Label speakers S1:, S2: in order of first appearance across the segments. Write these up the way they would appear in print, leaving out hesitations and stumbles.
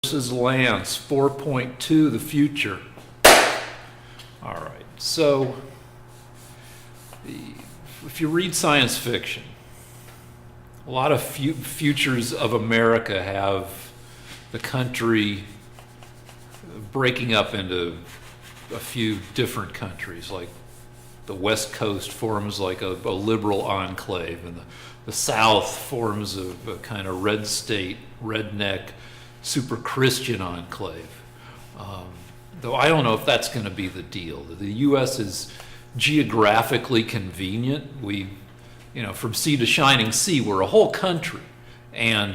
S1: versus Lance, 4.2, the future. All right, so if you read science fiction, a lot of futures of America have the country breaking up into a few different countries, like the West Coast forms like a liberal enclave, and the South forms a kind of red state, redneck, super Christian enclave. Though I don't know if that's going to be the deal. The U.S. is geographically convenient. We, from sea to shining sea, we're a whole country, and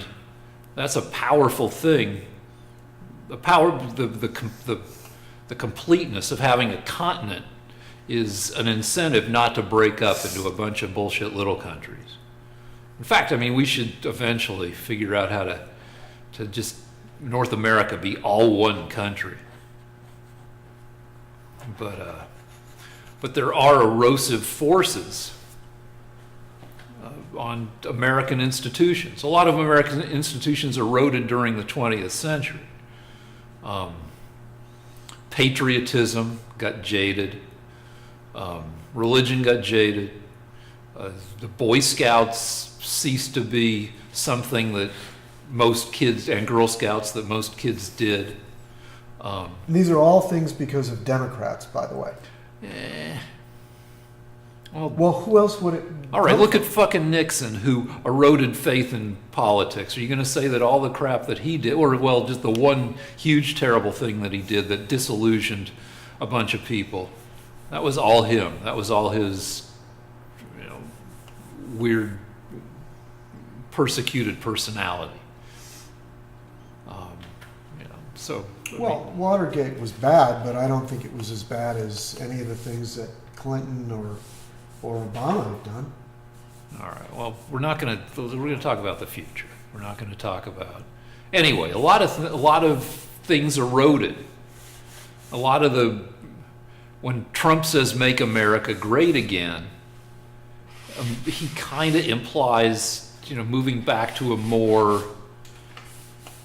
S1: that's a powerful thing. The completeness of having a continent is an incentive not to break up into a bunch of bullshit little countries. In fact, we should eventually figure out how to just North America be all one country. But there are erosive forces on American institutions. A lot of American institutions eroded during the 20th century. Patriotism got jaded. Religion got jaded. The Boy Scouts ceased to be something that most kids, and Girl Scouts that most kids did.
S2: These are all things because of Democrats, by the way. Well, who else would it?
S1: All right, look at fucking Nixon, who eroded faith in politics. Are you going to say that all the crap that he did, or just the one huge terrible thing that he did that disillusioned a bunch of people, that was all him? That was all his, weird, persecuted personality.
S2: Watergate was bad, but I don't think it was as bad as any of the things that Clinton or Obama have done.
S1: All right. Well, we're going to talk about the future. We're not going to talk about. Anyway, a lot of things eroded. A lot of when Trump says "Make America Great Again," he kind of implies, moving back to a more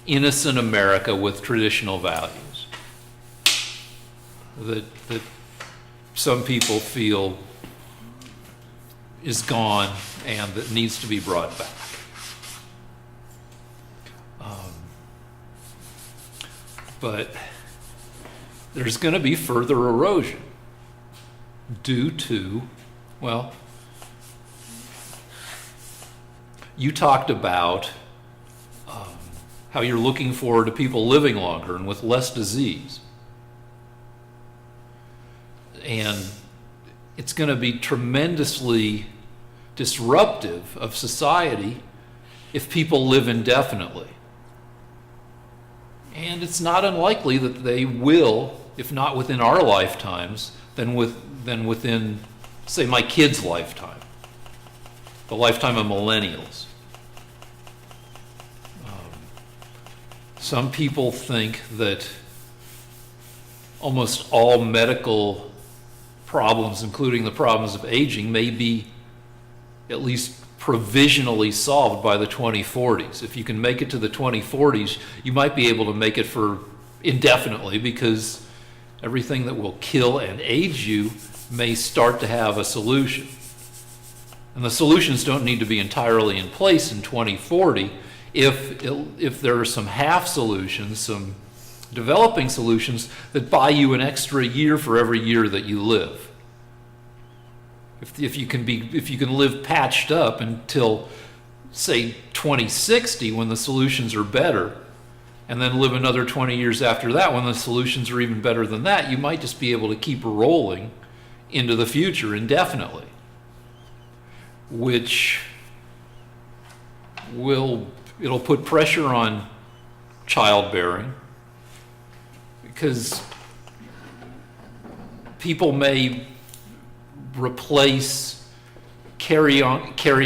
S1: innocent America with traditional values that some people feel is gone and that needs to be brought back. But there's going to be further erosion due to, you talked about how you're looking forward to people living longer and with less disease. And it's going to be tremendously disruptive of society if people live indefinitely. And it's not unlikely that they will, if not within our lifetimes, then within, say, my kids' lifetime, the lifetime of millennials. Some people think that almost all medical problems, including the problems of aging, may be at least provisionally solved by the 2040s. If you can make it to the 2040s, you might be able to make it for indefinitely, because everything that will kill and age you may start to have a solution. And the solutions don't need to be entirely in place in 2040 if there are some half solutions, some developing solutions that buy you an extra year for every year that you live. If you can live patched up until, say, 2060, when the solutions are better, and then live another 20 years after that when the solutions are even better than that, you might just be able to keep rolling into the future indefinitely, which it'll put pressure on childbearing, because people may replace carrying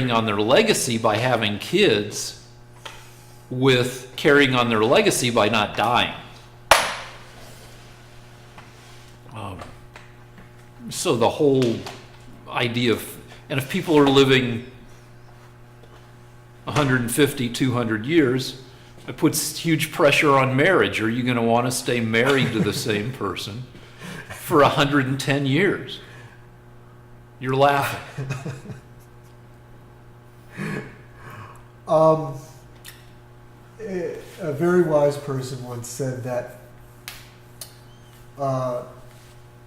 S1: on their legacy by having kids with carrying on their legacy by not dying. So the whole idea of, and if people are living 150, 200 years, It puts huge pressure on marriage. Are you going to want to stay married to the same person for 110 years? You're laughing.
S2: A very wise person once said that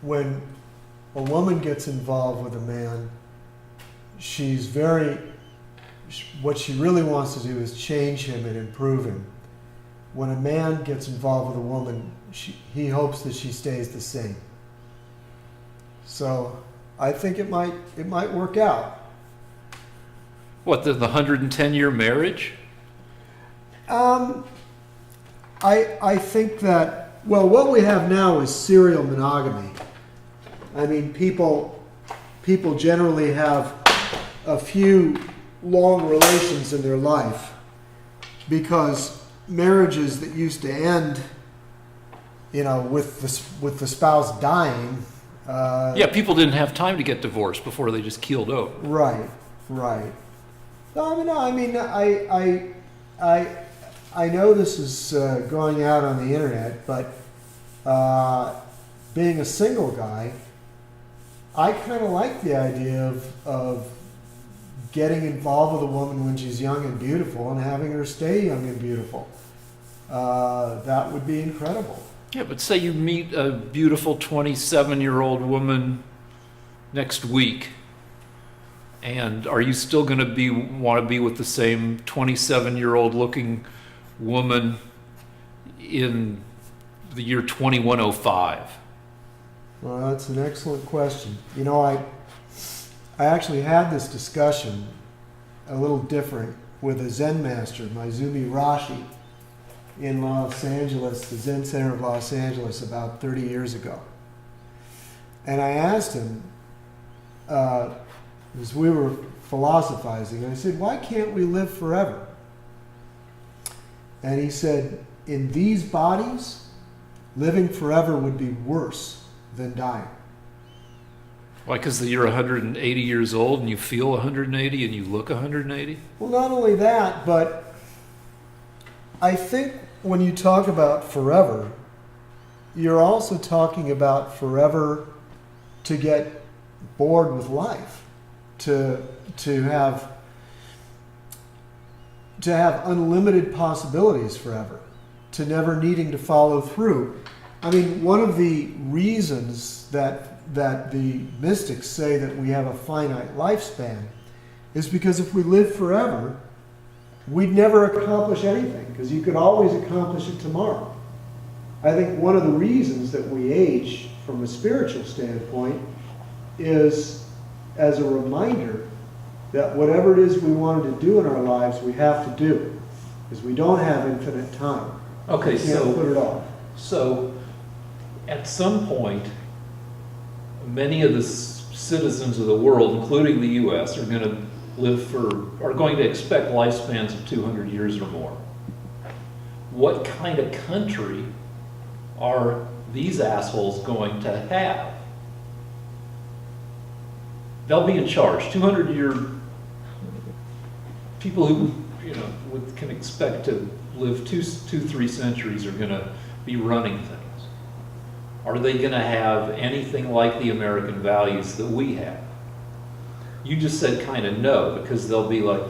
S2: when a woman gets involved with a man, what she really wants to do is change him and improve him. When a man gets involved with a woman, he hopes that she stays the same. So I think it might work out.
S1: What, the 110-year marriage?
S2: I think that, well, what we have now is serial monogamy. I mean, people generally have a few long relations in their life because marriages that used to end, with the spouse dying.
S1: Yeah, people didn't have time to get divorced before they just keeled over.
S2: Right. No, I mean, I know this is going out on the internet, but being a single guy, I kind of like the idea of getting involved with a woman when she's young and beautiful and having her stay young and beautiful. That would be incredible.
S1: Yeah, but say you meet a beautiful 27-year-old woman next week, and are you still going to want to be with the same 27-year-old looking woman in the year 2105?
S2: Well, that's an excellent question. I actually had this discussion a little different with a Zen master, Maizumi Rashi, in Los Angeles, the Zen Center of Los Angeles, about 30 years ago. And I asked him, as we were philosophizing, I said, why can't we live forever? And he said, in these bodies, living forever would be worse than dying.
S1: Why, because you're 180 years old and you feel 180 and you look 180?
S2: Well, not only that, but I think when you talk about forever, you're also talking about forever to get bored with life, to have unlimited possibilities forever, to never needing to follow through. I mean, one of the reasons that the mystics say that we have a finite lifespan is because if we live forever, we'd never accomplish anything, because you could always accomplish it tomorrow. I think one of the reasons that we age from a spiritual standpoint is as a reminder that whatever it is we wanted to do in our lives, we have to do, because we don't have infinite time.
S1: Okay,
S2: we can't put it off.
S1: So at some point, many of the citizens of the world, including the U.S., are going to expect lifespans of 200 years or more. What kind of country are these assholes going to have? They'll be in charge. 200-year people who can expect to live 2-3 centuries are going to be running things. Are they going to have anything like the American values that we have? You just said kind of no, because they'll be like,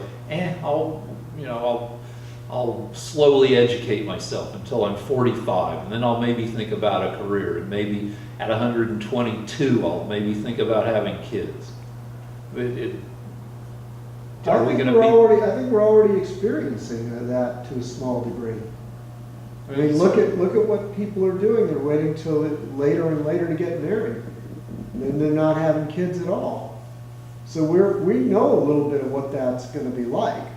S1: I'll slowly educate myself until I'm 45, and then I'll maybe think about a career, and maybe at 122 I'll maybe think about having kids. I think
S2: we're already experiencing that to a small degree. I mean, look at what people are doing. They're waiting till later and later to get married, and they're not having kids at all. So we know a little bit of what that's going to be like.